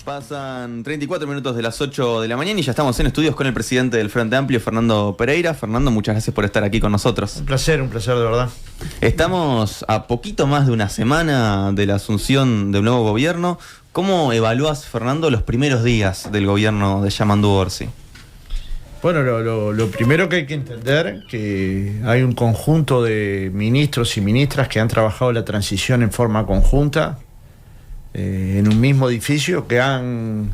Pasan 34 minutos de las 8 de la mañana y ya estamos en estudios con el presidente del Frente Amplio, Fernando Pereira. Fernando, muchas gracias por estar aquí con nosotros. Un placer de verdad. Estamos a poquito más de una semana de la asunción del nuevo gobierno. ¿Cómo evalúas, Fernando, los primeros días del gobierno de Yamandú Orsi? Bueno, lo primero que hay que entender que hay un conjunto de ministros y ministras que han trabajado la transición en forma conjunta, en un mismo edificio, que han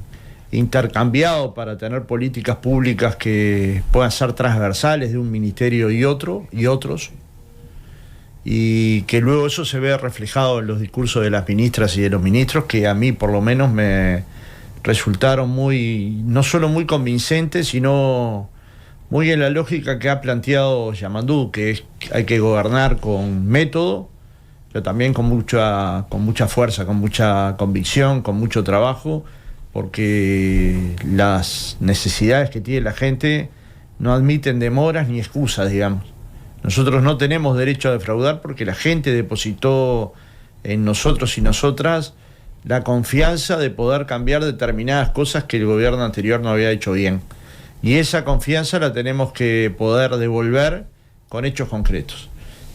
intercambiado para tener políticas públicas que puedan ser transversales de un ministerio y otros, y que luego eso se ve reflejado en los discursos de las ministras y de los ministros, que a mí por lo menos me resultaron no solo muy convincentes, sino muy en la lógica que ha planteado Yamandú, que es que hay que gobernar con método, pero también con mucha fuerza, con mucha convicción, con mucho trabajo, porque las necesidades que tiene la gente no admiten demoras ni excusas, digamos. Nosotros no tenemos derecho a defraudar porque la gente depositó en nosotros y nosotras la confianza de poder cambiar determinadas cosas que el gobierno anterior no había hecho bien. Y esa confianza la tenemos que poder devolver con hechos concretos.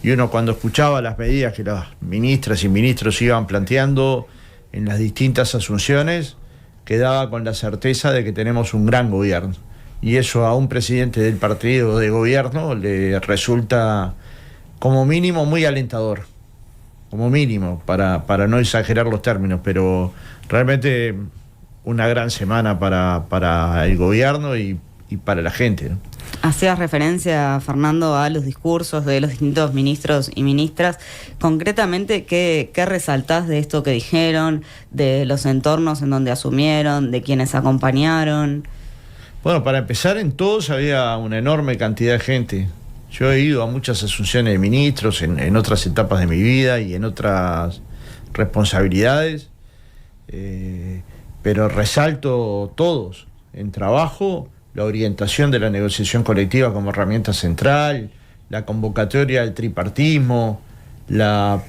Y uno, cuando escuchaba las medidas que las ministras y ministros iban planteando en las distintas asunciones, quedaba con la certeza de que tenemos un gran gobierno. Y eso a un presidente del partido de gobierno le resulta como mínimo muy alentador. Como mínimo, para no exagerar los términos, pero realmente una gran semana para el gobierno y para la gente, ¿no? Hacías referencia, Fernando, a los discursos de los distintos ministros y ministras. Concretamente, ¿qué resaltás de esto que dijeron, de los entornos en donde asumieron, de quienes acompañaron? Bueno, para empezar, en todos había una enorme cantidad de gente. Yo he ido a muchas asunciones de ministros en otras etapas de mi vida y en otras responsabilidades, pero resalto todos. En trabajo, la orientación de la negociación colectiva como herramienta central, la convocatoria del tripartismo, la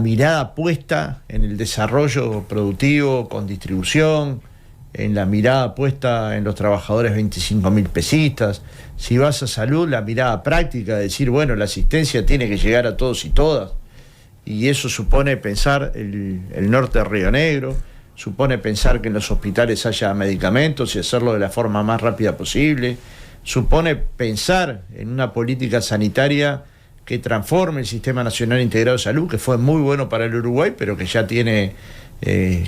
mirada puesta en el desarrollo productivo con distribución, en la mirada puesta en los trabajadores 25.000 pesistas. Si vas a salud, la mirada práctica de decir, bueno, la asistencia tiene que llegar a todos y todas, y eso supone pensar el norte de Río Negro, supone pensar que en los hospitales haya medicamentos y hacerlo de la forma más rápida posible, supone pensar en una política sanitaria que transforme el Sistema Nacional Integrado de Salud, que fue muy bueno para el Uruguay, pero que ya tiene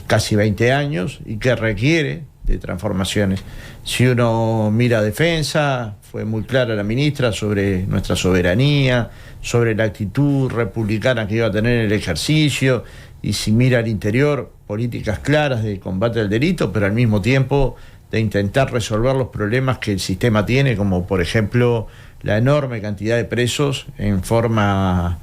casi 20 años y que requiere de transformaciones. Si uno mira defensa, fue muy clara la ministra sobre nuestra soberanía, sobre la actitud republicana que iba a tener en el ejercicio, y si mira al interior, políticas claras de combate al delito, pero al mismo tiempo de intentar resolver los problemas que el sistema tiene, como por ejemplo la enorme cantidad de presos en forma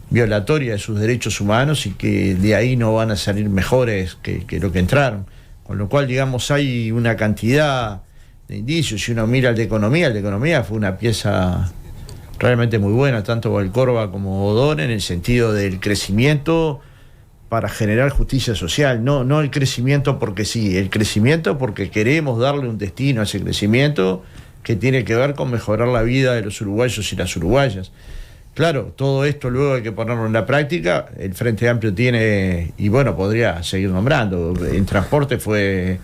violatoria de sus derechos humanos, y que de ahí no van a salir mejores que lo que entraron. Con lo cual, digamos, hay una cantidad de indicios. Si uno mira el de economía fue una pieza realmente muy buena, tanto Valcorba como Odón, en el sentido del crecimiento para generar justicia social, no el crecimiento porque sí, el crecimiento porque queremos darle un destino a ese crecimiento que tiene que ver con mejorar la vida de los uruguayos y las uruguayas. Claro, todo esto luego hay que ponerlo en la práctica. El Frente Amplio tiene, y bueno, podría seguir nombrando, en transporte fue,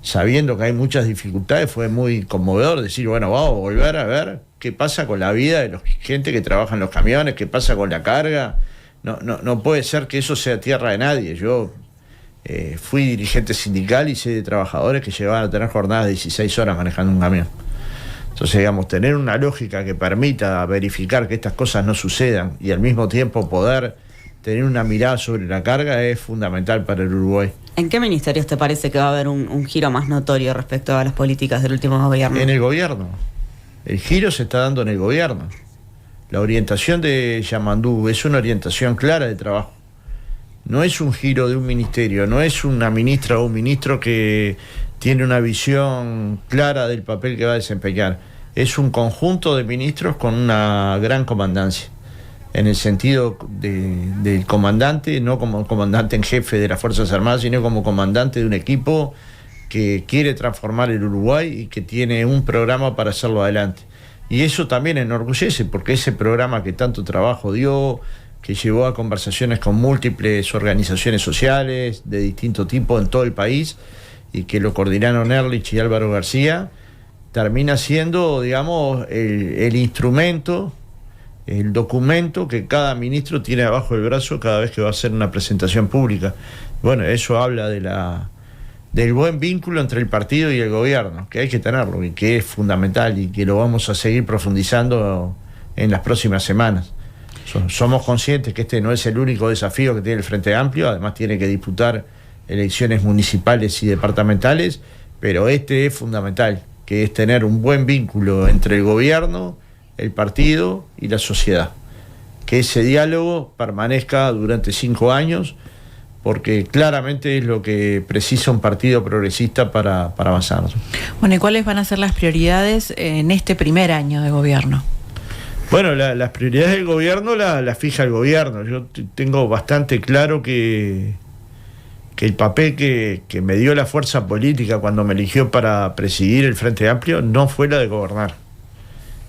sabiendo que hay muchas dificultades, fue muy conmovedor decir, bueno, vamos a volver a ver qué pasa con la vida de la gente que trabaja en los camiones, qué pasa con la carga. No puede ser que eso sea tierra de nadie. Yo fui dirigente sindical y sé de trabajadores que llegaban a tener jornadas de 16 horas manejando un camión. Entonces, digamos, tener una lógica que permita verificar que estas cosas no sucedan y al mismo tiempo poder tener una mirada sobre la carga es fundamental para el Uruguay. ¿En qué ministerios te parece que va a haber un giro más notorio respecto a las políticas del último gobierno? En el gobierno. El giro se está dando en el gobierno. La orientación de Yamandú es una orientación clara de trabajo. No es un giro de un ministerio, no es una ministra o un ministro que tiene una visión clara del papel que va a desempeñar. Es un conjunto de ministros con una gran comandancia. en el sentido del comandante, no como comandante en jefe de las Fuerzas Armadas, sino como comandante de un equipo que quiere transformar el Uruguay y que tiene un programa para hacerlo adelante. Y eso también enorgullece, porque ese programa que tanto trabajo dio, que llevó a conversaciones con múltiples organizaciones sociales de distinto tipo en todo el país, y que lo coordinaron Ehrlich y Álvaro García, termina siendo, digamos, el instrumento, el documento que cada ministro tiene abajo del brazo cada vez que va a hacer una presentación pública. Bueno, eso habla del buen vínculo entre el partido y el gobierno, que hay que tenerlo y que es fundamental y que lo vamos a seguir profundizando en las próximas semanas. Somos conscientes que este no es el único desafío que tiene el Frente Amplio, además tiene que disputar elecciones municipales y departamentales, pero este es fundamental, que es tener un buen vínculo entre el gobierno, el partido y la sociedad. Que ese diálogo permanezca durante 5 años, porque claramente es lo que precisa un partido progresista para avanzar. Bueno, ¿y cuáles van a ser las prioridades en este primer año de gobierno? Bueno, las prioridades del gobierno las fija el gobierno. Yo tengo bastante claro que el papel que me dio la fuerza política cuando me eligió para presidir el Frente Amplio no fue la de gobernar,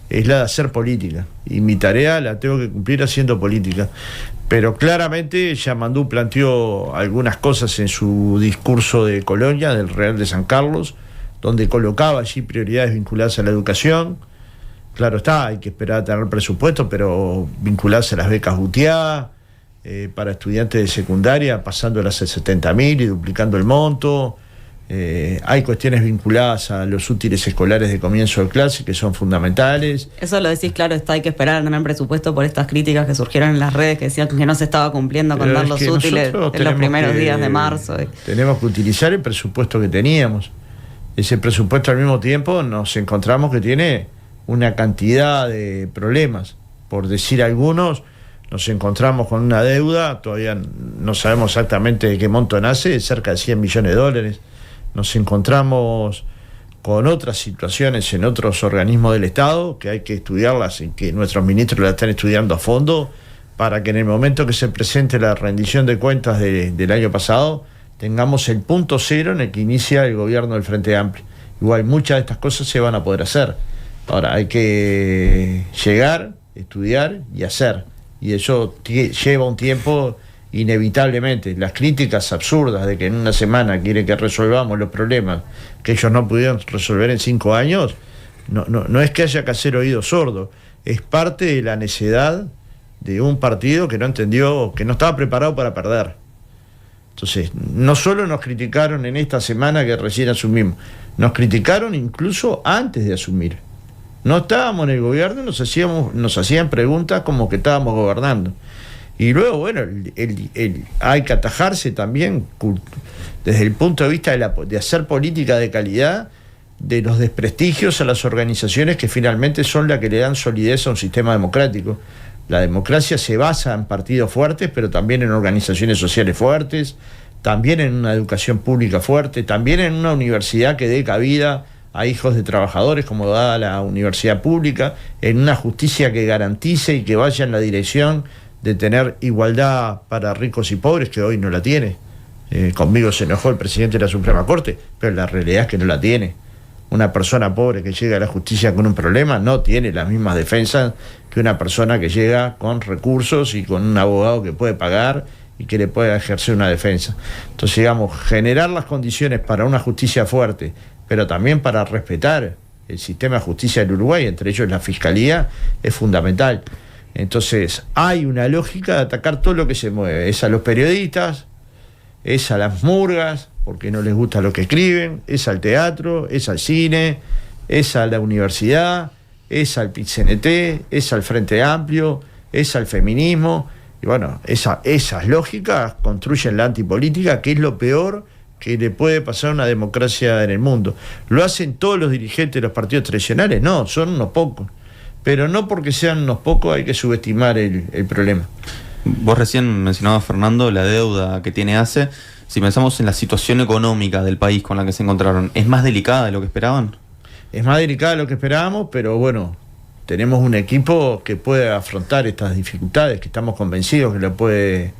es la de hacer política, y mi tarea la tengo que cumplir haciendo política. Pero claramente Yamandú planteó algunas cosas en su discurso de Colonia, del Real de San Carlos, donde colocaba allí prioridades vinculadas a la educación. Claro está, hay que esperar a tener presupuesto, pero vinculadas a las becas UTIA, para estudiantes de secundaria, pasándolas a 70.000 y duplicando el monto. Hay cuestiones vinculadas a los útiles escolares de comienzo de clase que son fundamentales. Eso lo decís, claro, está, hay que esperar a tener presupuesto por estas críticas que surgieron en las redes que decían que no se estaba cumpliendo con dar los útiles en los primeros días de marzo. Tenemos que utilizar el presupuesto que teníamos. Ese presupuesto al mismo tiempo nos encontramos que tiene una cantidad de problemas. Por decir algunos, nos encontramos con una deuda, todavía no sabemos exactamente de qué monto nace, de cerca de 100 millones de dólares. Nos encontramos con otras situaciones en otros organismos del Estado que hay que estudiarlas y que nuestros ministros la están estudiando a fondo para que en el momento que se presente la rendición de cuentas del año pasado tengamos el punto cero en el que inicia el gobierno del Frente Amplio. Igual muchas de estas cosas se van a poder hacer. Ahora hay que llegar, estudiar y hacer. Y eso lleva un tiempo inevitablemente. Las críticas absurdas de que en una semana quieren que resolvamos los problemas que ellos no pudieron resolver en 5 años, no es que haya que hacer oído sordo, es parte de la necedad de un partido que no entendió, que no estaba preparado para perder. Entonces, no solo nos criticaron en esta semana que recién asumimos, nos criticaron incluso antes de asumir. No estábamos en el gobierno, nos hacían preguntas como que estábamos gobernando. Y luego, bueno, hay que atajarse también desde el punto de vista de hacer política de calidad, de los desprestigios a las organizaciones que finalmente son las que le dan solidez a un sistema democrático. La democracia se basa en partidos fuertes, pero también en organizaciones sociales fuertes, también en una educación pública fuerte, también en una universidad que dé cabida a hijos de trabajadores como da la universidad pública, en una justicia que garantice y que vaya en la dirección de tener igualdad para ricos y pobres, que hoy no la tiene. Conmigo se enojó el presidente de la Suprema Corte, pero la realidad es que no la tiene. Una persona pobre que llega a la justicia con un problema no tiene las mismas defensas que una persona que llega con recursos y con un abogado que puede pagar y que le pueda ejercer una defensa. Entonces, digamos, generar las condiciones para una justicia fuerte, pero también para respetar el sistema de justicia del Uruguay, entre ellos la Fiscalía, es fundamental. Entonces, hay una lógica de atacar todo lo que se mueve. Es a los periodistas, es a las murgas, porque no les gusta lo que escriben, es al teatro, es al cine, es a la universidad, es al PIT-CNT, es al Frente Amplio, es al feminismo. Y bueno, esas lógicas construyen la antipolítica, que es lo peor que le puede pasar a una democracia en el mundo. ¿Lo hacen todos los dirigentes de los partidos tradicionales? No, son unos pocos. Pero no porque sean unos pocos hay que subestimar el problema. Vos recién mencionabas, Fernando, la deuda que tiene ACE. Si pensamos en la situación económica del país con la que se encontraron, ¿es más delicada de lo que esperaban? Es más delicada de lo que esperábamos, pero bueno, tenemos un equipo que puede afrontar estas dificultades, que estamos convencidos que lo puede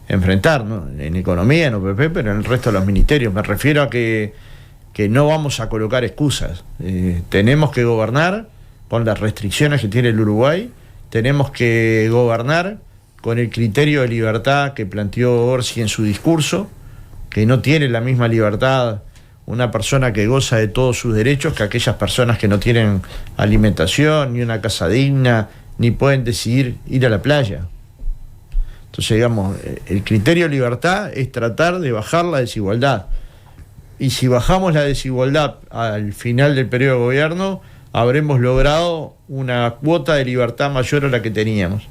enfrentar, ¿no? En economía, en OPP, pero en el resto de los ministerios. Me refiero a que no vamos a colocar excusas. Tenemos que gobernar con las restricciones que tiene el Uruguay, tenemos que gobernar con el criterio de libertad que planteó Orsi en su discurso, que no tiene la misma libertad una persona que goza de todos sus derechos que aquellas personas que no tienen alimentación, ni una casa digna, ni pueden decidir ir a la playa. Entonces, digamos, el criterio de libertad es tratar de bajar la desigualdad. Y si bajamos la desigualdad al final del periodo de gobierno, habremos logrado una cuota de libertad mayor a la que teníamos.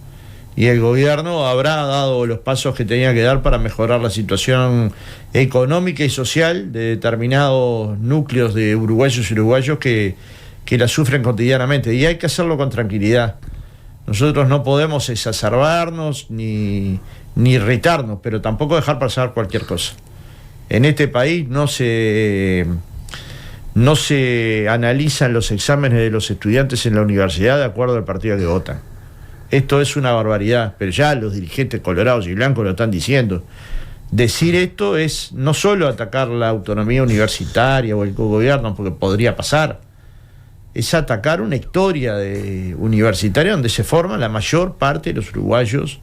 Y el gobierno habrá dado los pasos que tenía que dar para mejorar la situación económica y social de determinados núcleos de uruguayos y uruguayos que la sufren cotidianamente. Y hay que hacerlo con tranquilidad. Nosotros no podemos exacerbarnos ni irritarnos, pero tampoco dejar pasar cualquier cosa. En este país no se analizan los exámenes de los estudiantes en la universidad de acuerdo al partido que votan. Esto es una barbaridad, pero ya los dirigentes colorados y blancos lo están diciendo. Decir esto es no solo atacar la autonomía universitaria o el gobierno, porque podría pasar, es atacar una historia universitaria donde se forma la mayor parte de los uruguayos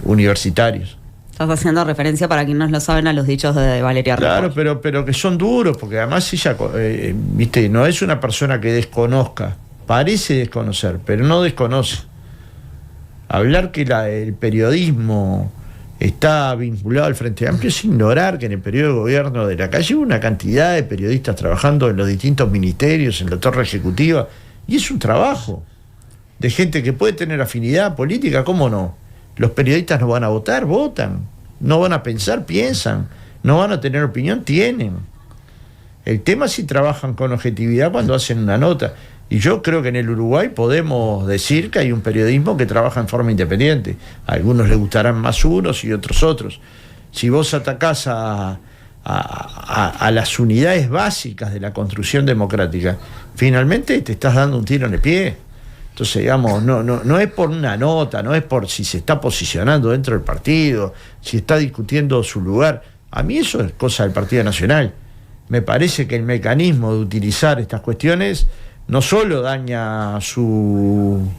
universitarios. Estás haciendo referencia, para quienes no lo saben, a los dichos de Valeria Ripoll. Claro, pero que son duros, porque además ella, viste, no es una persona que desconozca, parece desconocer, pero no desconoce. Hablar que el periodismo está vinculado al Frente Amplio es ignorar que en el periodo de gobierno de la calle hubo una cantidad de periodistas trabajando en los distintos ministerios, en la torre ejecutiva, y es un trabajo de gente que puede tener afinidad política, ¿cómo no? Los periodistas no van a votar, votan, no van a pensar, piensan, no van a tener opinión, tienen. El tema es si trabajan con objetividad cuando hacen una nota. Y yo creo que en el Uruguay podemos decir que hay un periodismo que trabaja en forma independiente. A algunos les gustarán más unos y otros otros. Si vos atacás a las unidades básicas de la construcción democrática, finalmente te estás dando un tiro en el pie. Entonces, digamos, no es por una nota, no es por si se está posicionando dentro del partido, si está discutiendo su lugar. A mí eso es cosa del Partido Nacional. Me parece que el mecanismo de utilizar estas cuestiones no solo daña a su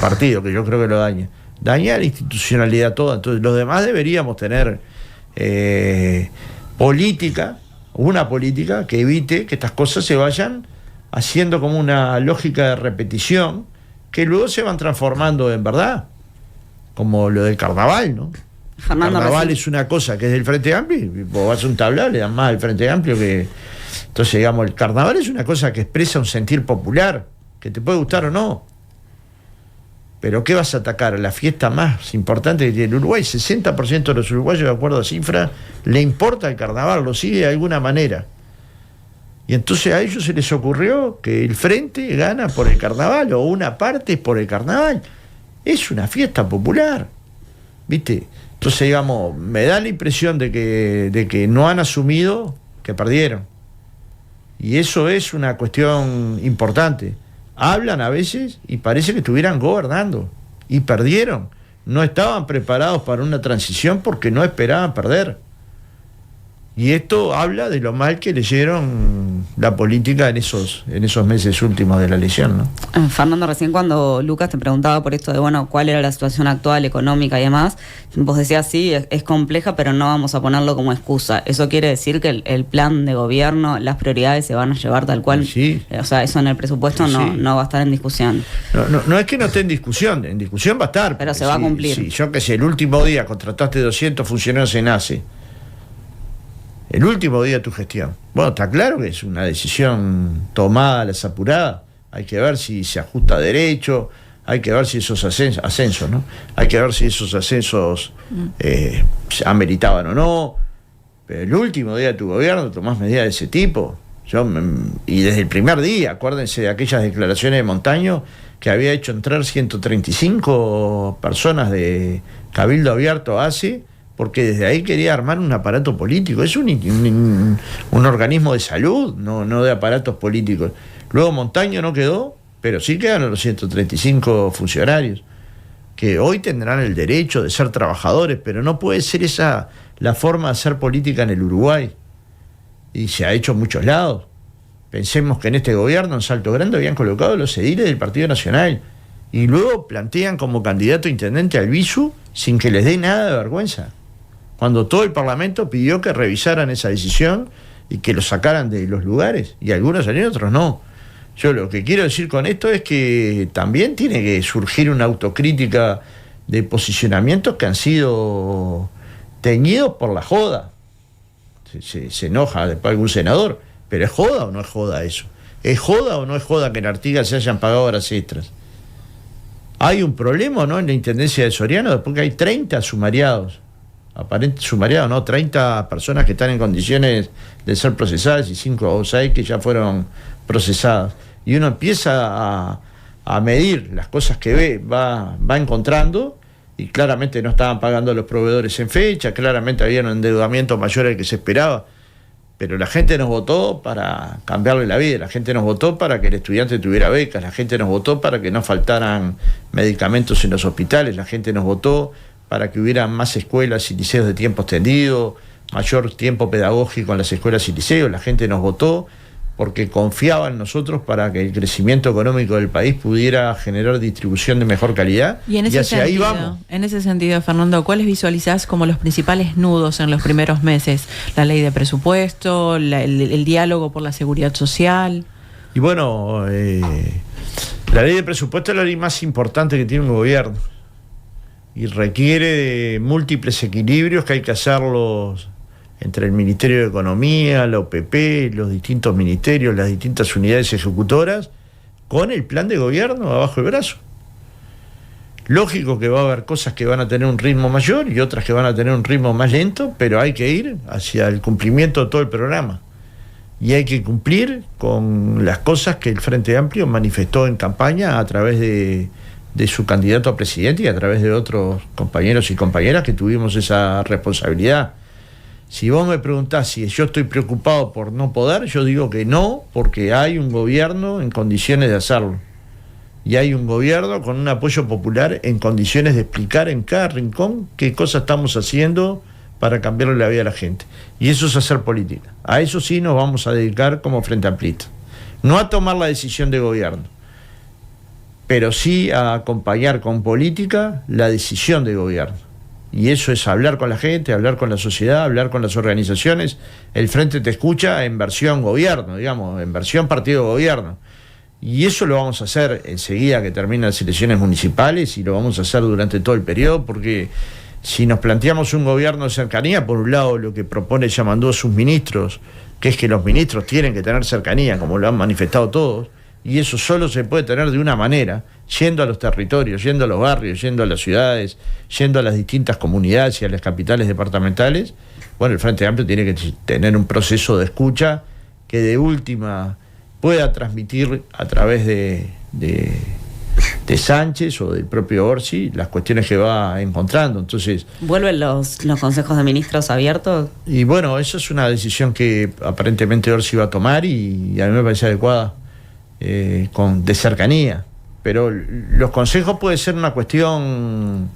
partido, que yo creo que lo daña la institucionalidad toda. Entonces los demás deberíamos tener una política que evite que estas cosas se vayan haciendo como una lógica de repetición, que luego se van transformando en verdad, como lo del carnaval, ¿no? Fernando, carnaval es una cosa que es del Frente Amplio, y vos vas a un tablado, le dan más al Frente Amplio que... Entonces, digamos, el carnaval es una cosa que expresa un sentir popular, que te puede gustar o no. Pero ¿qué vas a atacar? La fiesta más importante que tiene el Uruguay. 60% de los uruguayos, de acuerdo a cifra, le importa el carnaval, lo sigue de alguna manera. Y entonces a ellos se les ocurrió que el Frente gana por el carnaval, o una parte por el carnaval. Es una fiesta popular, ¿viste? Entonces, digamos, me da la impresión de que no han asumido que perdieron. Y eso es una cuestión importante. Hablan a veces y parece que estuvieran gobernando y perdieron. No estaban preparados para una transición porque no esperaban perder. Y esto habla de lo mal que leyeron la política en esos meses últimos de la elección, ¿no? Fernando, recién cuando Lucas te preguntaba por esto de, bueno, cuál era la situación actual económica y demás, vos decías, sí, es compleja, pero no vamos a ponerlo como excusa. ¿Eso quiere decir que el plan de gobierno, las prioridades se van a llevar tal cual? Sí. O sea, eso en el presupuesto Sí. no va a estar en discusión. No es que no esté en discusión va a estar. Pero se va a cumplir. Sí, yo que sé, el último día contrataste 200 funcionarios en ACE. El último día de tu gestión. Bueno, está claro que es una decisión tomada a las apuradas. Hay que ver si se ajusta a derecho, hay que ver si esos ascensos, ¿no? Hay que ver si esos ascensos ameritaban o no. Pero el último día de tu gobierno tomás medidas de ese tipo. Y desde el primer día, acuérdense de aquellas declaraciones de Montaño, que había hecho entrar 135 personas de Cabildo Abierto ACE, porque desde ahí quería armar un aparato político. Es un organismo de salud, no de aparatos políticos. Luego Montaño no quedó pero sí quedaron los 135 funcionarios, que hoy tendrán el derecho de ser trabajadores, pero no puede ser esa la forma de hacer política en el Uruguay. Y se ha hecho en muchos lados. Pensemos que en este gobierno, en Salto Grande, habían colocado los ediles del Partido Nacional y luego plantean como candidato a intendente al Bisu sin que les dé nada de vergüenza, cuando todo el Parlamento pidió que revisaran esa decisión y que lo sacaran de los lugares, y algunos salieron, otros no. Yo lo que quiero decir con esto es que también tiene que surgir una autocrítica de posicionamientos que han sido teñidos por la joda. Se enoja después algún senador, pero ¿es joda o no es joda eso? ¿Es joda o no es joda que en Artigas se hayan pagado horas extras? Hay un problema, ¿no?, en la Intendencia de Soriano, porque hay 30 sumariados, aparentes sumariados, ¿no?, 30 personas que están en condiciones de ser procesadas y 5 o 6 que ya fueron procesadas. Y uno empieza a medir las cosas que ve, va encontrando, y claramente no estaban pagando a los proveedores en fecha, claramente había un endeudamiento mayor al que se esperaba. Pero la gente nos votó para cambiarle la vida, la gente nos votó para que el estudiante tuviera becas, la gente nos votó para que no faltaran medicamentos en los hospitales, la gente nos votó para que hubiera más escuelas y liceos de tiempo extendido, mayor tiempo pedagógico en las escuelas y liceos, la gente nos votó porque confiaba en nosotros para que el crecimiento económico del país pudiera generar distribución de mejor calidad, y hacia ahí vamos. En ese sentido, Fernando, ¿cuáles visualizás como los principales nudos en los primeros meses? ¿La ley de presupuesto, el diálogo por la seguridad social? Y bueno, la ley de presupuesto es la ley más importante que tiene un gobierno y requiere de múltiples equilibrios que hay que hacerlos entre el Ministerio de Economía, la OPP, los distintos ministerios, las distintas unidades ejecutoras, con el plan de gobierno abajo el brazo. Lógico que va a haber cosas que van a tener un ritmo mayor y otras que van a tener un ritmo más lento, pero hay que ir hacia el cumplimiento de todo el programa. Y hay que cumplir con las cosas que el Frente Amplio manifestó en campaña a través de su candidato a presidente y a través de otros compañeros y compañeras que tuvimos esa responsabilidad. Si vos me preguntás si yo estoy preocupado por no poder, yo digo que no, porque hay un gobierno en condiciones de hacerlo. Y hay un gobierno con un apoyo popular en condiciones de explicar en cada rincón qué cosas estamos haciendo para cambiarle la vida a la gente. Y eso es hacer política. A eso sí nos vamos a dedicar como Frente Amplista. No a tomar la decisión de gobierno, pero sí a acompañar con política la decisión de gobierno. Y eso es hablar con la gente, hablar con la sociedad, hablar con las organizaciones. El Frente te escucha en versión gobierno, digamos, en versión partido gobierno. Y eso lo vamos a hacer enseguida que terminen las elecciones municipales y lo vamos a hacer durante todo el periodo, porque si nos planteamos un gobierno de cercanía, por un lado lo que propone Yamandú a sus ministros, que es que los ministros tienen que tener cercanía, como lo han manifestado todos, y eso solo se puede tener de una manera, yendo a los territorios, yendo a los barrios, yendo a las ciudades, yendo a las distintas comunidades y a las capitales departamentales. Bueno, el Frente Amplio tiene que tener un proceso de escucha que de última pueda transmitir a través de Sánchez o del propio Orsi las cuestiones que va encontrando. Entonces, ¿vuelven los consejos de ministros abiertos? Y bueno, eso es una decisión que aparentemente Orsi va a tomar y a mí me parece adecuada, de cercanía. Pero los consejos puede ser una cuestión,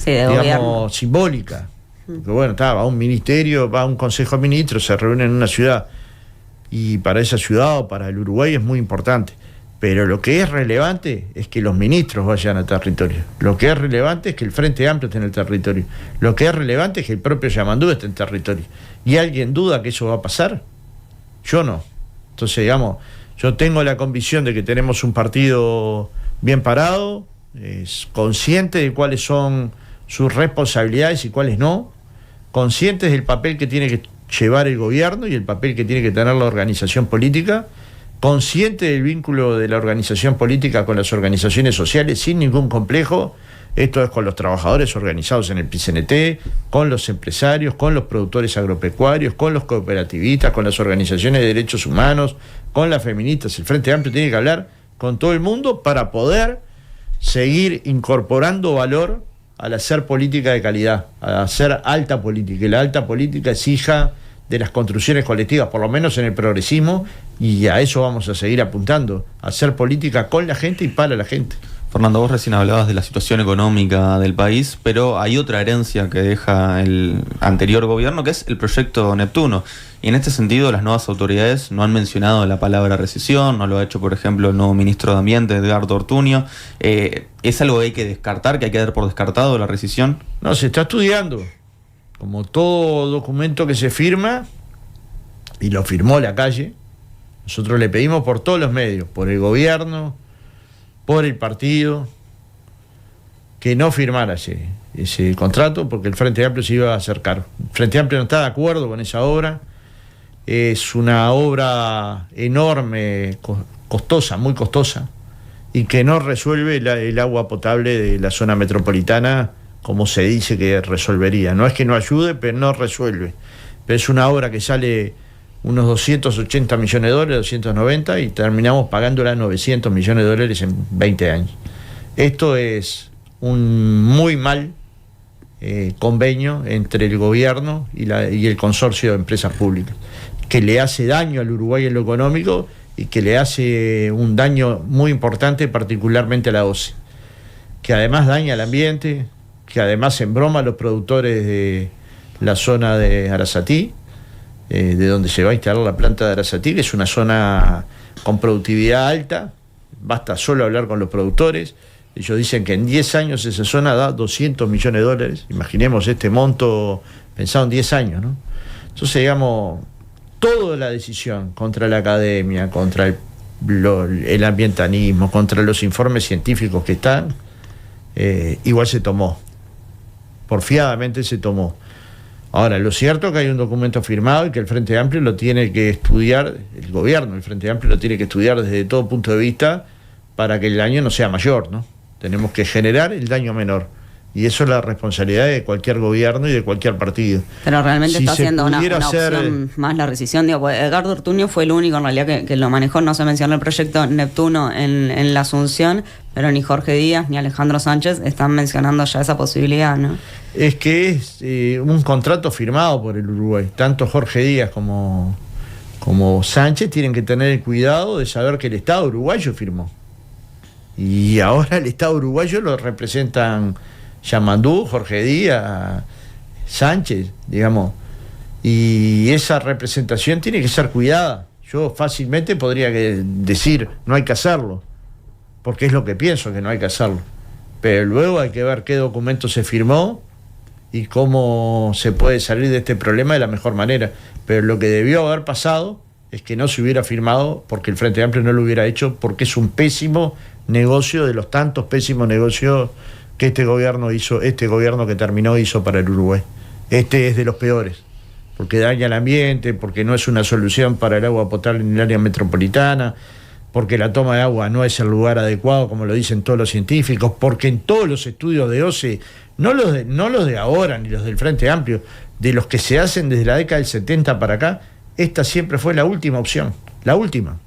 digamos, simbólica. Porque bueno, va un ministerio, va un consejo de ministros, se reúne en una ciudad, y para esa ciudad o para el Uruguay es muy importante. Pero lo que es relevante es que los ministros vayan al territorio. Lo que es relevante es que el Frente Amplio esté en el territorio. Lo que es relevante es que el propio Yamandú esté en el territorio. ¿Y alguien duda que eso va a pasar? Yo no. Entonces, digamos, yo tengo la convicción de que tenemos un partido bien parado, es consciente de cuáles son sus responsabilidades y cuáles no, conscientes del papel que tiene que llevar el gobierno y el papel que tiene que tener la organización política, consciente del vínculo de la organización política con las organizaciones sociales sin ningún complejo. Esto es con los trabajadores organizados en el PCNT, con los empresarios, con los productores agropecuarios, con los cooperativistas, con las organizaciones de derechos humanos, con las feministas. El Frente Amplio tiene que hablar con todo el mundo para poder seguir incorporando valor al hacer política de calidad, a hacer alta política. Y la alta política exija de las construcciones colectivas, por lo menos en el progresismo, y a eso vamos a seguir apuntando, a hacer política con la gente y para la gente. Fernando, vos recién hablabas de la situación económica del país, pero hay otra herencia que deja el anterior gobierno, que es el proyecto Neptuno. Y en este sentido, las nuevas autoridades no han mencionado la palabra recesión, no lo ha hecho, por ejemplo, el nuevo ministro de Ambiente, Edgardo Ortuño. ¿Es algo que hay que descartar, que hay que dar por descartado la recesión? No, se está estudiando. Como todo documento que se firma, y lo firmó la calle, nosotros le pedimos por todos los medios, por el gobierno, por el partido, que no firmara ese contrato, porque el Frente Amplio se iba a hacer cargo. El Frente Amplio no está de acuerdo con esa obra. Es una obra enorme, costosa, muy costosa, y que no resuelve el agua potable de la zona metropolitana como se dice que resolvería. No es que no ayude, pero no resuelve. Pero es una obra que sale unos 280 millones de dólares, 290, y terminamos pagándola 900 millones de dólares en 20 años. Esto es un muy mal convenio entre el gobierno y el consorcio de empresas públicas, que le hace daño al Uruguay en lo económico y que le hace un daño muy importante particularmente a la OCE, que además daña al ambiente, que además embroma a los productores de la zona de Arasatí, de donde se va a instalar la planta de Arasatí, que es una zona con productividad alta. Basta solo hablar con los productores. Ellos dicen que en 10 años esa zona da 200 millones de dólares. Imaginemos este monto pensado en 10 años, ¿no? Entonces, digamos, toda la decisión contra la academia, contra el ambientalismo, contra los informes científicos que están, igual se tomó. Porfiadamente se tomó. Ahora, lo cierto es que hay un documento firmado y que el Frente Amplio lo tiene que estudiar, el gobierno, el Frente Amplio lo tiene que estudiar desde todo punto de vista para que el daño no sea mayor, ¿no? Tenemos que generar el daño menor. Y eso es la responsabilidad de cualquier gobierno y de cualquier partido. Pero realmente Si está haciendo una hacer, opción más la rescisión. Digo, pues Edgardo Ortuño fue el único en realidad que lo manejó. No se mencionó el proyecto Neptuno en la Asunción, pero ni Jorge Díaz ni Alejandro Sánchez están mencionando ya esa posibilidad, ¿no? Es que es un contrato firmado por el Uruguay. Tanto Jorge Díaz como Sánchez tienen que tener el cuidado de saber que el Estado uruguayo firmó. Y ahora el Estado uruguayo lo representan Yamandú, Jorge Díaz, Sánchez, digamos. Y esa representación tiene que ser cuidada. Yo fácilmente podría decir, no hay que hacerlo, porque es lo que pienso, que no hay que hacerlo. Pero luego hay que ver qué documento se firmó y cómo se puede salir de este problema de la mejor manera. Pero lo que debió haber pasado es que no se hubiera firmado, porque el Frente Amplio no lo hubiera hecho, porque es un pésimo negocio de los tantos pésimos negocios que este gobierno que terminó hizo para el Uruguay. Este es de los peores, porque daña el ambiente, porque no es una solución para el agua potable en el área metropolitana, porque la toma de agua no es el lugar adecuado, como lo dicen todos los científicos, porque en todos los estudios de OCE, no los de ahora ni los del Frente Amplio, de los que se hacen desde la década del 70 para acá, esta siempre fue la última opción, la última.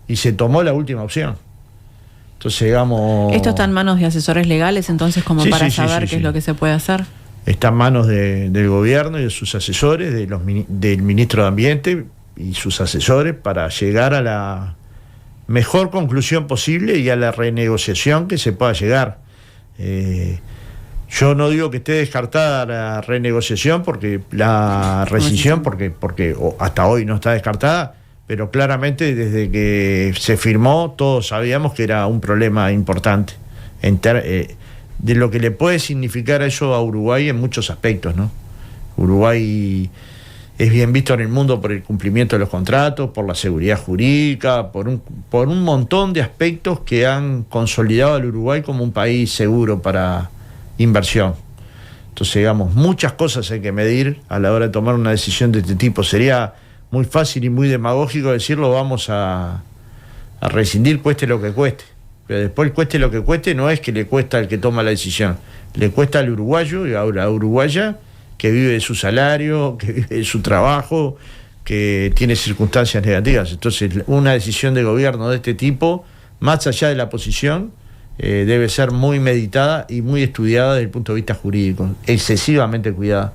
Y se tomó la última opción. Entonces, digamos... ¿Esto está en manos de asesores legales, entonces, como para saber qué es lo que se puede hacer? Está en manos del gobierno y de sus asesores, del ministro de Ambiente y sus asesores, para llegar a la mejor conclusión posible y a la renegociación que se pueda llegar. Yo no digo que esté descartada la renegociación, porque la rescisión, porque hasta hoy no está descartada, pero claramente desde que se firmó todos sabíamos que era un problema importante de lo que le puede significar eso a Uruguay en muchos aspectos, ¿no? Uruguay es bien visto en el mundo por el cumplimiento de los contratos, por la seguridad jurídica, por un montón de aspectos que han consolidado al Uruguay como un país seguro para inversión. Entonces, digamos, muchas cosas hay que medir a la hora de tomar una decisión de este tipo. Sería muy fácil y muy demagógico decirlo, vamos a rescindir cueste lo que cueste. Pero después, cueste lo que cueste, no es que le cuesta al que toma la decisión, le cuesta al uruguayo y a la uruguaya que vive de su salario, que vive de su trabajo, que tiene circunstancias negativas. Entonces, una decisión de gobierno de este tipo, más allá de la posición, debe ser muy meditada y muy estudiada desde el punto de vista jurídico, excesivamente cuidada.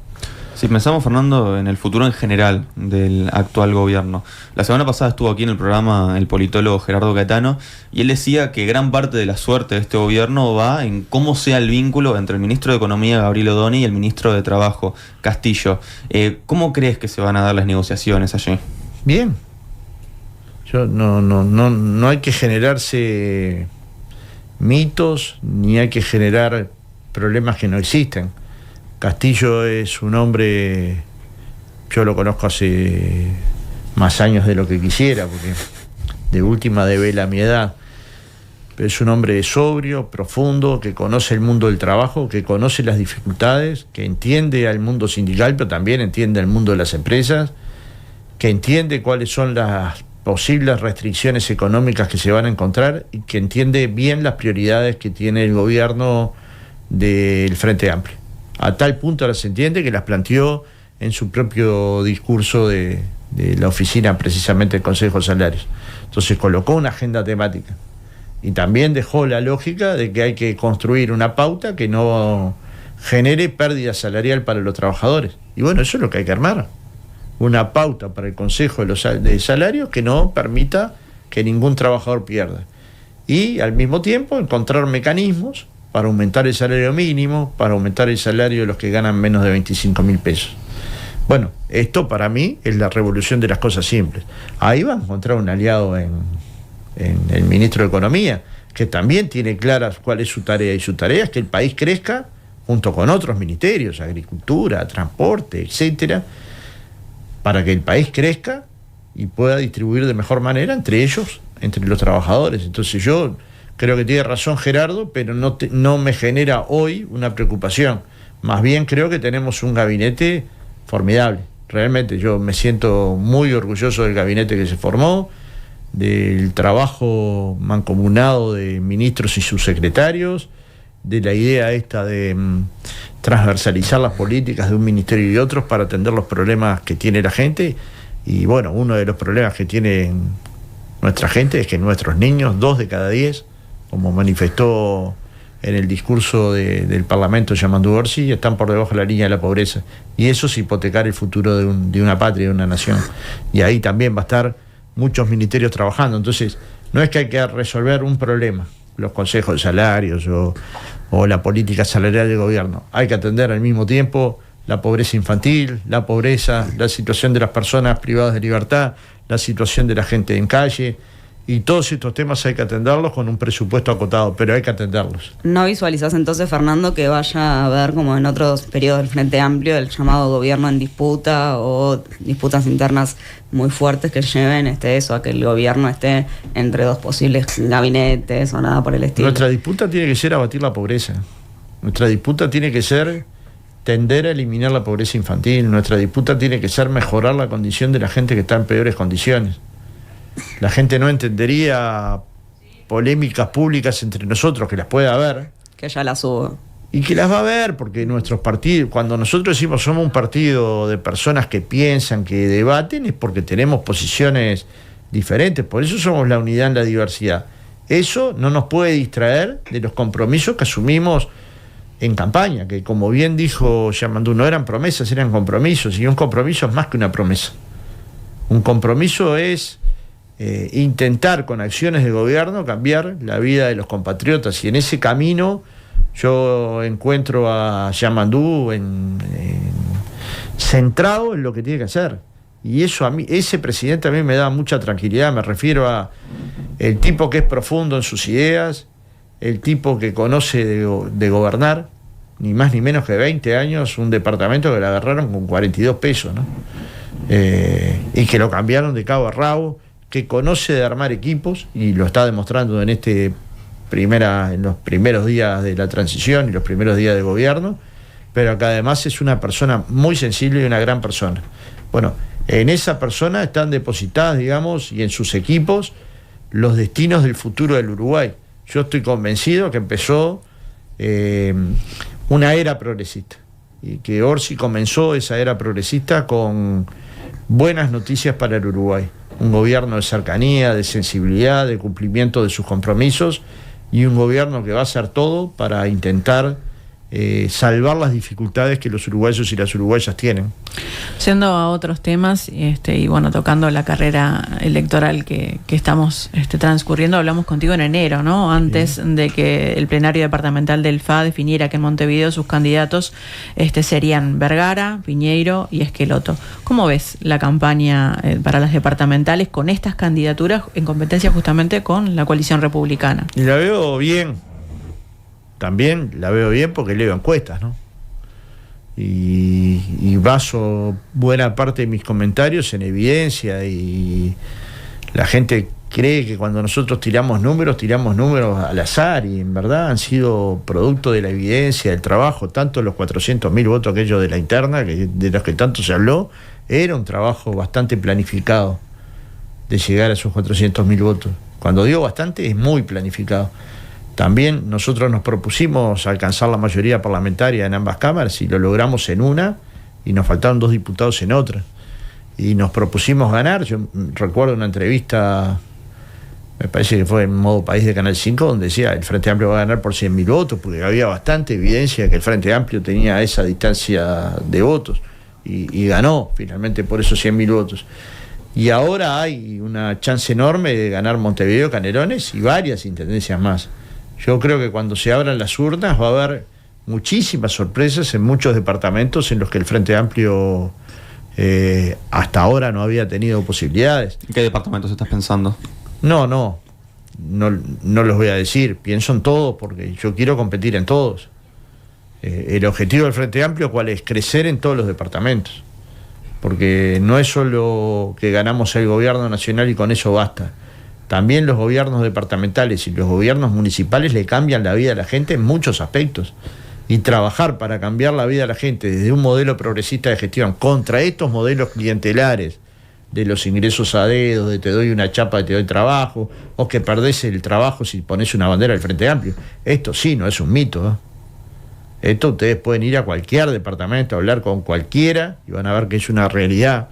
Si pensamos, Fernando, en el futuro en general del actual gobierno, la semana pasada estuvo aquí en el programa el politólogo Gerardo Caetano y él decía que gran parte de la suerte de este gobierno va en cómo sea el vínculo entre el ministro de Economía, Gabriel Odoni, y el ministro de Trabajo, Castillo. ¿Cómo crees que se van a dar las negociaciones allí? Bien. No hay que generarse mitos ni hay que generar problemas que no existen. Castillo es un hombre, yo lo conozco hace más años de lo que quisiera, porque de última devela mi edad, pero es un hombre sobrio, profundo, que conoce el mundo del trabajo, que conoce las dificultades, que entiende al mundo sindical, pero también entiende al mundo de las empresas, que entiende cuáles son las posibles restricciones económicas que se van a encontrar y que entiende bien las prioridades que tiene el gobierno del Frente Amplio. A tal punto las entiende que las planteó en su propio discurso de la oficina precisamente del Consejo de Salarios. Entonces colocó una agenda temática y también dejó la lógica de que hay que construir una pauta que no genere pérdida salarial para los trabajadores. Y bueno, eso es lo que hay que armar. Una pauta para el Consejo de Salarios que no permita que ningún trabajador pierda. Y al mismo tiempo encontrar mecanismos para aumentar el salario mínimo, para aumentar el salario de los que ganan menos de 25.000 pesos. Bueno, esto para mí es la revolución de las cosas simples. Ahí va a encontrar un aliado en el ministro de Economía, que también tiene claras cuál es su tarea, y su tarea es que el país crezca junto con otros ministerios, agricultura, transporte, etcétera, para que el país crezca y pueda distribuir de mejor manera entre ellos, entre los trabajadores. Entonces yo creo que tiene razón Gerardo, pero no me genera hoy una preocupación. Más bien creo que tenemos un gabinete formidable. Realmente yo me siento muy orgulloso del gabinete que se formó, del trabajo mancomunado de ministros y subsecretarios, de la idea esta de transversalizar las políticas de un ministerio y otros para atender los problemas que tiene la gente. Y bueno, uno de los problemas que tiene nuestra gente es que nuestros niños, 2 de cada 10, como manifestó en el discurso del Parlamento Yamandu Orsi, están por debajo de la línea de la pobreza. Y eso es hipotecar el futuro de una patria, de una nación. Y ahí también va a estar muchos ministerios trabajando. Entonces, no es que hay que resolver un problema, los consejos de salarios o la política salarial del gobierno. Hay que atender al mismo tiempo la pobreza infantil, la pobreza, la situación de las personas privadas de libertad, la situación de la gente en calle. Y todos estos temas hay que atenderlos con un presupuesto acotado, pero hay que atenderlos. ¿No visualizás entonces, Fernando, que vaya a haber, como en otros periodos del Frente Amplio, el llamado gobierno en disputa o disputas internas muy fuertes que lleven eso a que el gobierno esté entre 2 posibles gabinetes o nada por el estilo? Nuestra disputa tiene que ser abatir la pobreza. Nuestra disputa tiene que ser tender a eliminar la pobreza infantil. Nuestra disputa tiene que ser mejorar la condición de la gente que está en peores condiciones. La gente no entendería polémicas públicas entre nosotros, que las puede haber. Que ya las hubo. Y que las va a haber, porque nuestros partidos, cuando nosotros decimos somos un partido de personas que piensan, que debaten, es porque tenemos posiciones diferentes. Por eso somos la unidad en la diversidad. Eso no nos puede distraer de los compromisos que asumimos en campaña, que como bien dijo Yamandu, no eran promesas, eran compromisos. Y un compromiso es más que una promesa. Un compromiso es intentar con acciones de gobierno cambiar la vida de los compatriotas, y en ese camino yo encuentro a Yamandu centrado en lo que tiene que hacer, y eso a mí, ese presidente a mí me da mucha tranquilidad. Me refiero a el tipo que es profundo en sus ideas, el tipo que conoce de gobernar, ni más ni menos que 20 años, un departamento que le agarraron con 42 pesos, ¿no? Y que lo cambiaron de cabo a rabo, que conoce de armar equipos y lo está demostrando en los primeros días de la transición y los primeros días de gobierno, pero que además es una persona muy sensible y una gran persona. Bueno, en esa persona están depositadas, digamos, y en sus equipos, los destinos del futuro del Uruguay. Yo estoy convencido que empezó una era progresista y que Orsi comenzó esa era progresista con buenas noticias para el Uruguay. Un gobierno de cercanía, de sensibilidad, de cumplimiento de sus compromisos, y un gobierno que va a hacer todo para intentar salvar las dificultades que los uruguayos y las uruguayas tienen. Yendo a otros temas, y bueno, tocando la carrera electoral que estamos transcurriendo, hablamos contigo en enero, ¿no? Antes de que el plenario departamental del FA definiera que en Montevideo sus candidatos serían Vergara, Piñeiro y Esqueloto. ¿Cómo ves la campaña para las departamentales con estas candidaturas en competencia justamente con la coalición republicana? Y la veo bien. También la veo bien porque leo encuestas, ¿no? Y baso buena parte de mis comentarios en evidencia, y la gente cree que cuando nosotros tiramos números al azar, y en verdad han sido producto de la evidencia, del trabajo. Tanto los 400.000 votos aquellos de la interna, de los que tanto se habló, era un trabajo bastante planificado de llegar a esos 400.000 votos. Cuando digo bastante, es muy planificado. También nosotros nos propusimos alcanzar la mayoría parlamentaria en ambas cámaras y lo logramos en una, y nos faltaron 2 diputados en otra. Y nos propusimos ganar. Yo recuerdo una entrevista, me parece que fue en Modo País de Canal 5, donde decía el Frente Amplio va a ganar por 100.000 votos, porque había bastante evidencia que el Frente Amplio tenía esa distancia de votos, y ganó finalmente por esos 100.000 votos. Y ahora hay una chance enorme de ganar Montevideo, Canelones y varias intendencias más. Yo creo que cuando se abran las urnas va a haber muchísimas sorpresas en muchos departamentos en los que el Frente Amplio hasta ahora no había tenido posibilidades. ¿En qué departamentos estás pensando? No los voy a decir. Pienso en todos porque yo quiero competir en todos. El objetivo del Frente Amplio, ¿cuál es? Crecer en todos los departamentos. Porque no es solo que ganamos el gobierno nacional y con eso basta. También los gobiernos departamentales y los gobiernos municipales le cambian la vida a la gente en muchos aspectos. Y trabajar para cambiar la vida a la gente desde un modelo progresista de gestión contra estos modelos clientelares de los ingresos a dedo, de te doy una chapa y te doy trabajo, o que perdés el trabajo si pones una bandera del Frente Amplio. Esto sí, no es un mito, ¿eh? Esto ustedes pueden ir a cualquier departamento, hablar con cualquiera y van a ver que es una realidad.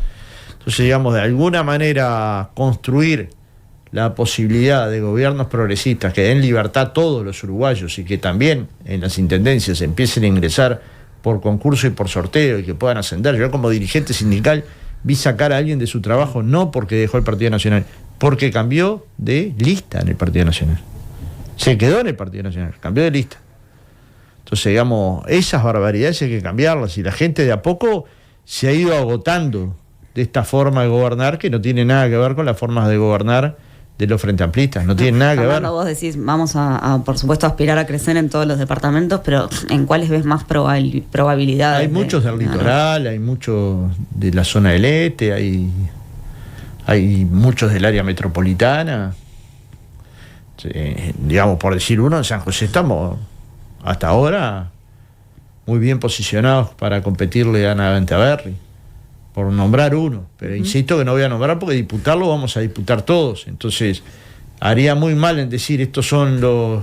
Entonces, digamos, de alguna manera construir la posibilidad de gobiernos progresistas que den libertad a todos los uruguayos y que también en las intendencias empiecen a ingresar por concurso y por sorteo y que puedan ascender. Yo como dirigente sindical vi sacar a alguien de su trabajo no porque dejó el Partido Nacional, porque cambió de lista en el Partido Nacional. Se quedó en el Partido Nacional, cambió de lista. Entonces, digamos, esas barbaridades hay que cambiarlas, y la gente de a poco se ha ido agotando de esta forma de gobernar que no tiene nada que ver con las formas de gobernar de los Frente Amplistas, no tiene nada que ver. Vos decís, vamos a por supuesto, aspirar a crecer en todos los departamentos, pero ¿en cuáles ves más probabilidades? Hay muchos del litoral, hay muchos de la zona del este, hay muchos del área metropolitana. Digamos, por decir uno, en San José estamos hasta ahora muy bien posicionados para competirle a Ana Ventaverri, por nombrar uno, pero insisto que no voy a nombrar porque diputarlo vamos a disputar todos. Entonces haría muy mal en decir estos son los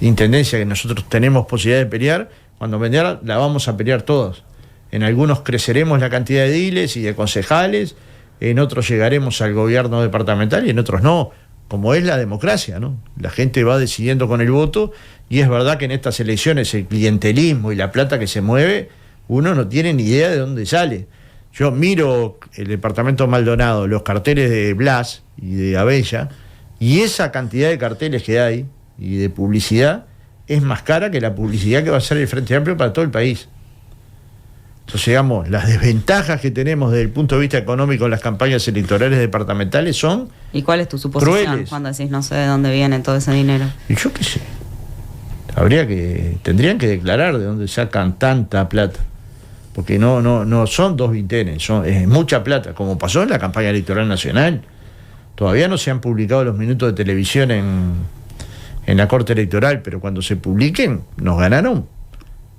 intendencias que nosotros tenemos posibilidad de pelear, cuando venga la vamos a pelear todos. En algunos creceremos la cantidad de ediles y de concejales, en otros llegaremos al gobierno departamental y en otros no, como es la democracia, ¿no? La gente va decidiendo con el voto, y es verdad que en estas elecciones el clientelismo y la plata que se mueve, uno no tiene ni idea de dónde sale. Yo miro el departamento Maldonado, los carteles de Blas y de Abella, y esa cantidad de carteles que hay y de publicidad es más cara que la publicidad que va a hacer el Frente Amplio para todo el país. Entonces, digamos, las desventajas que tenemos desde el punto de vista económico en las campañas electorales departamentales son ¿Y cuál es tu suposición crueles. cuando decís no sé de dónde viene todo ese dinero? Y yo qué sé. Tendrían que declarar de dónde sacan tanta plata. Porque no son 2 vintenes, es mucha plata, como pasó en la campaña electoral nacional. Todavía no se han publicado los minutos de televisión en la Corte Electoral, pero cuando se publiquen, nos ganaron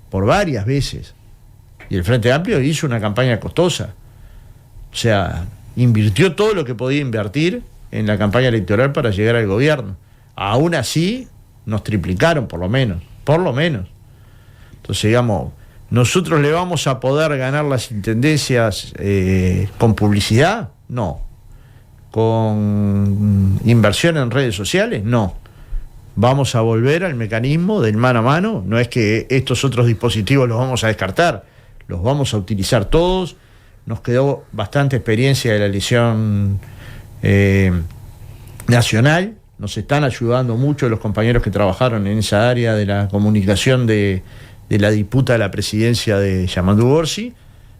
por varias veces. Y el Frente Amplio hizo una campaña costosa. O sea, invirtió todo lo que podía invertir en la campaña electoral para llegar al gobierno. Aún así, nos triplicaron, por lo menos. Entonces, digamos, ¿nosotros le vamos a poder ganar las intendencias con publicidad? No. ¿Con inversión en redes sociales? No. Vamos a volver al mecanismo del mano a mano. No es que estos otros dispositivos los vamos a descartar, los vamos a utilizar todos. Nos quedó bastante experiencia de la elección nacional. Nos están ayudando mucho los compañeros que trabajaron en esa área de la comunicación de la disputa de la presidencia de Yamandu Orsi,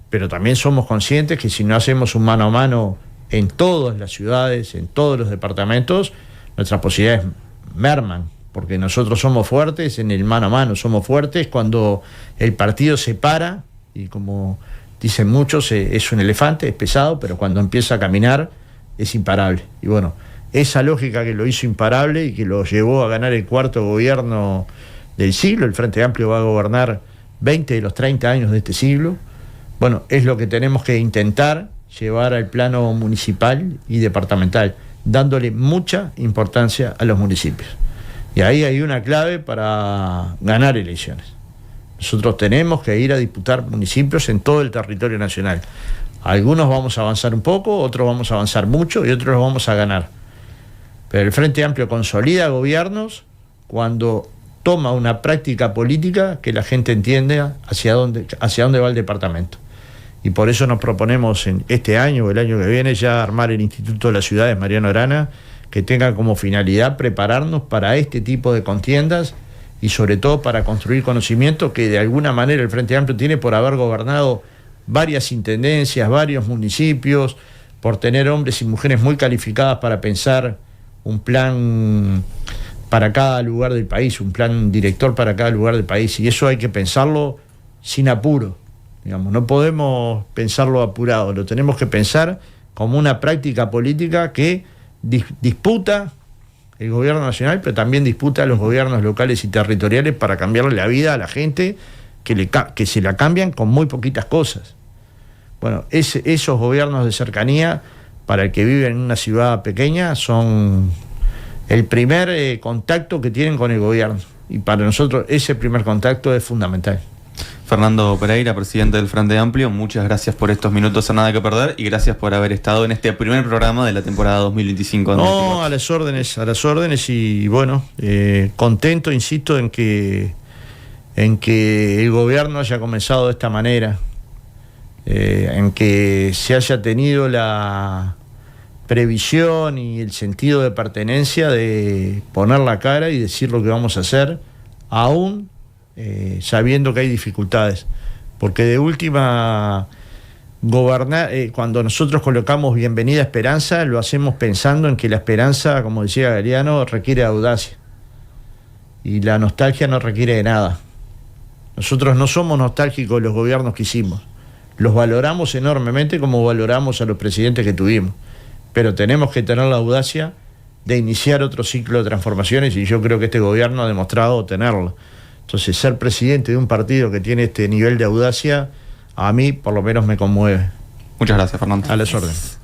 pero también somos conscientes que si no hacemos un mano a mano en todas las ciudades, en todos los departamentos, nuestras posibilidades merman, porque nosotros somos fuertes en el mano a mano, somos fuertes cuando el partido se para, y como dicen muchos, es un elefante, es pesado, pero cuando empieza a caminar es imparable. Y bueno, esa lógica que lo hizo imparable y que lo llevó a ganar el cuarto gobierno del siglo, el Frente Amplio va a gobernar 20 de los 30 años de este siglo, bueno, es lo que tenemos que intentar llevar al plano municipal y departamental, dándole mucha importancia a los municipios. Y ahí hay una clave para ganar elecciones. Nosotros tenemos que ir a disputar municipios en todo el territorio nacional. Algunos vamos a avanzar un poco, otros vamos a avanzar mucho y otros los vamos a ganar. Pero el Frente Amplio consolida gobiernos cuando toma una práctica política que la gente entiende hacia dónde va el departamento. Y por eso nos proponemos en este año o el año que viene ya armar el Instituto de las Ciudades Mariano Arana, que tenga como finalidad prepararnos para este tipo de contiendas y sobre todo para construir conocimiento que de alguna manera el Frente Amplio tiene por haber gobernado varias intendencias, varios municipios, por tener hombres y mujeres muy calificadas para pensar un plan para cada lugar del país, un plan director para cada lugar del país, y eso hay que pensarlo sin apuro, digamos, no podemos pensarlo apurado, lo tenemos que pensar como una práctica política que disputa el gobierno nacional, pero también disputa a los gobiernos locales y territoriales para cambiarle la vida a la gente que se la cambian con muy poquitas cosas. Bueno, esos gobiernos de cercanía para el que vive en una ciudad pequeña son el primer contacto que tienen con el gobierno, y para nosotros ese primer contacto es fundamental. Fernando Pereira, presidente del Frente Amplio, muchas gracias por estos minutos a Nada que Perder y gracias por haber estado en este primer programa de la temporada 2025. No, a las órdenes y bueno, contento, insisto, en que el gobierno haya comenzado de esta manera, en que se haya tenido la previsión y el sentido de pertenencia de poner la cara y decir lo que vamos a hacer, aún sabiendo que hay dificultades, porque de última gobernar, cuando nosotros colocamos bienvenida esperanza, lo hacemos pensando en que la esperanza, como decía Galeano, requiere audacia y la nostalgia no requiere de nada. Nosotros no somos nostálgicos de los gobiernos que hicimos, los valoramos enormemente como valoramos a los presidentes que tuvimos, pero tenemos que tener la audacia de iniciar otro ciclo de transformaciones, y yo creo que este gobierno ha demostrado tenerlo. Entonces, ser presidente de un partido que tiene este nivel de audacia, a mí por lo menos me conmueve. Muchas gracias, Fernando. A las órdenes.